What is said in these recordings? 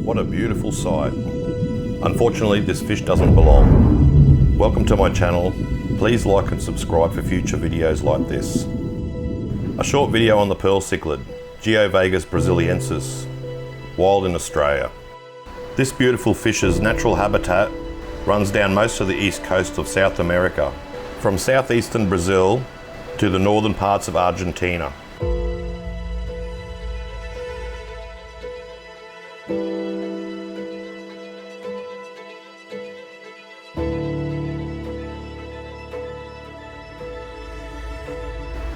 What a beautiful sight. Unfortunately, this fish doesn't belong. Welcome to my channel. Please like and subscribe for future videos like this. A short video on the pearl cichlid, Geophagus brasiliensis, wild in Australia. This beautiful fish's natural habitat runs down most of the east coast of South America, from southeastern Brazil to the northern parts of Argentina.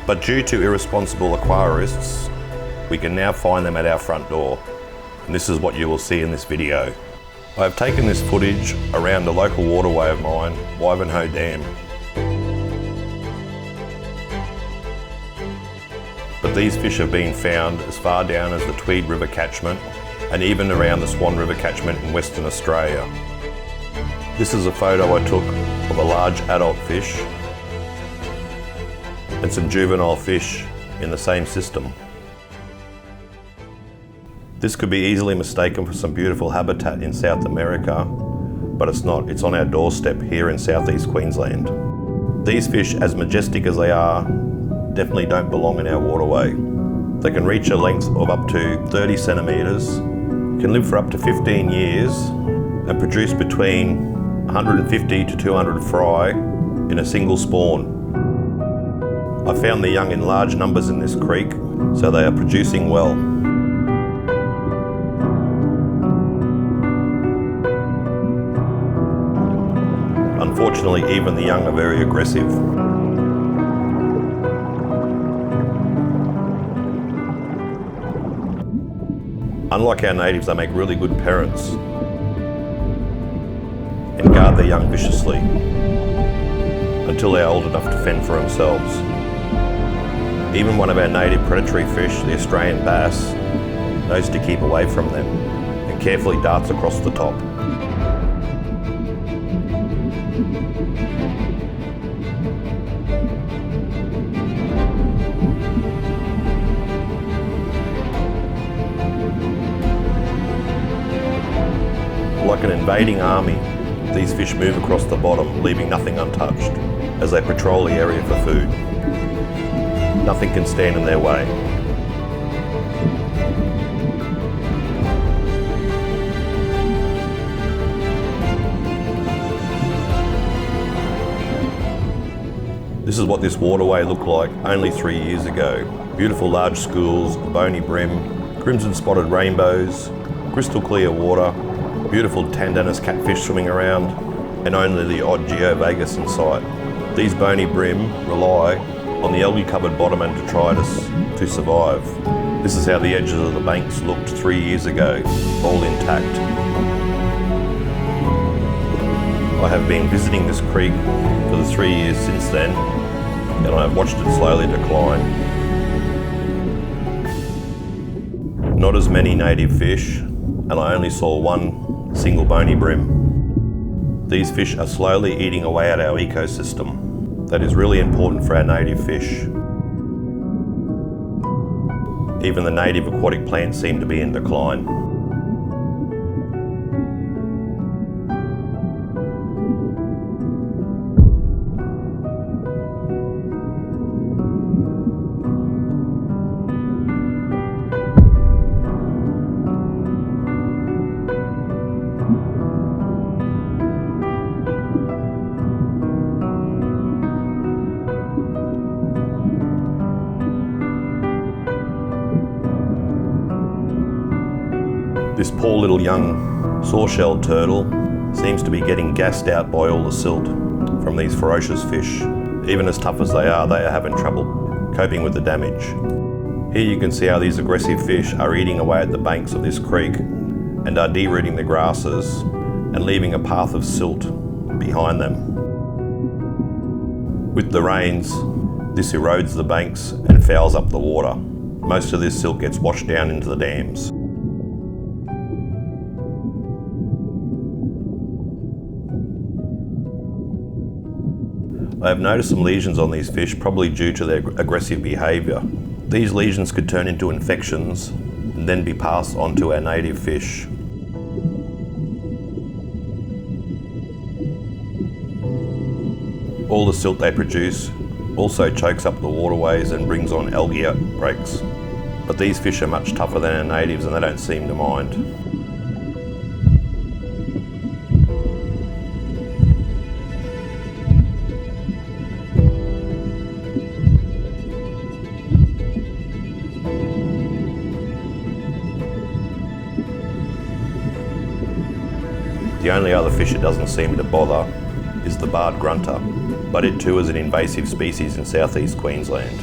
But due to irresponsible aquarists, we can now find them at our front door. And this is what you will see in this video. I have taken this footage around a local waterway of mine, Waterways Dam. But these fish have been found as far down as the Tweed River catchment and even around the Swan River catchment in Western Australia. This is a photo I took of a large adult fish and some juvenile fish in the same system. This could be easily mistaken for some beautiful habitat in South America, but it's not. It's on our doorstep here in southeast Queensland. These fish, as majestic as they are, definitely don't belong in our waterway. They can reach a length of up to 30 centimetres, can live for up to 15 years, and produce between 150 to 200 fry in a single spawn. I found the young in large numbers in this creek, so they are producing well. Unfortunately, even the young are very aggressive. Unlike our natives, they make really good parents and guard their young viciously until they are old enough to fend for themselves. Even one of our native predatory fish, the Australian bass, knows to keep away from them and carefully darts across the top. Like an invading army, these fish move across the bottom, leaving nothing untouched as they patrol the area for food. Nothing can stand in their way. This is what this waterway looked like only 3 years ago. Beautiful large schools, bony brim, crimson spotted rainbows, crystal clear water, beautiful tandemous catfish swimming around, and only the odd Geophagus in sight. These bony brim rely on the algae-covered bottom and detritus to survive. This is how the edges of the banks looked 3 years ago, all intact. I have been visiting this creek for the 3 years since then, and I have watched it slowly decline. Not as many native fish, and I only saw one single bony brim. These fish are slowly eating away at our ecosystem. That is really important for our native fish. Even the native aquatic plants seem to be in decline. This poor little young sawshell turtle seems to be getting gassed out by all the silt from these ferocious fish. Even as tough as they are having trouble coping with the damage. Here you can see how these aggressive fish are eating away at the banks of this creek and are derooting the grasses and leaving a path of silt behind them. With the rains, this erodes the banks and fouls up the water. Most of this silt gets washed down into the dams. I have noticed some lesions on these fish, probably due to their aggressive behaviour. These lesions could turn into infections and then be passed on to our native fish. All the silt they produce also chokes up the waterways and brings on algae outbreaks. But these fish are much tougher than our natives and they don't seem to mind. The only other fish it doesn't seem to bother is the barred grunter, but it too is an invasive species in southeast Queensland.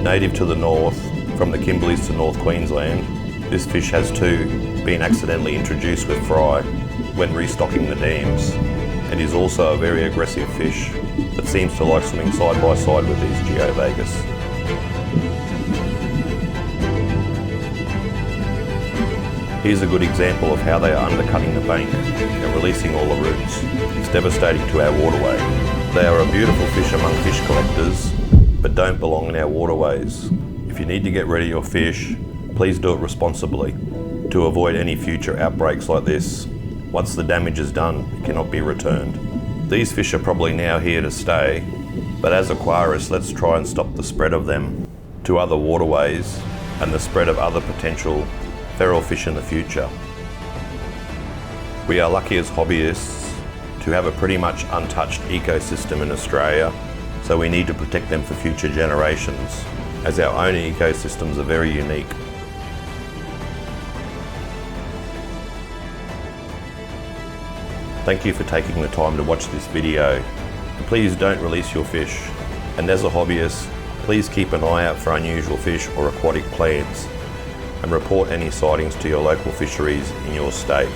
Native to the north, from the Kimberleys to North Queensland, this fish has too been accidentally introduced with fry when restocking the dams, and is also a very aggressive fish that seems to like swimming side by side with these Geophagus. Here's a good example of how they are undercutting the bank and releasing all the roots. It's devastating to our waterway. They are a beautiful fish among fish collectors, but don't belong in our waterways. If you need to get rid of your fish, please do it responsibly to avoid any future outbreaks like this. Once the damage is done, it cannot be returned. These fish are probably now here to stay, but as aquarists, let's try and stop the spread of them to other waterways and the spread of other potential feral fish in the future. We are lucky as hobbyists to have a pretty much untouched ecosystem in Australia, so we need to protect them for future generations, as our own ecosystems are very unique. Thank you for taking the time to watch this video. Please don't release your fish, and as a hobbyist, please keep an eye out for unusual fish or aquatic plants, and report any sightings to your local fisheries in your state.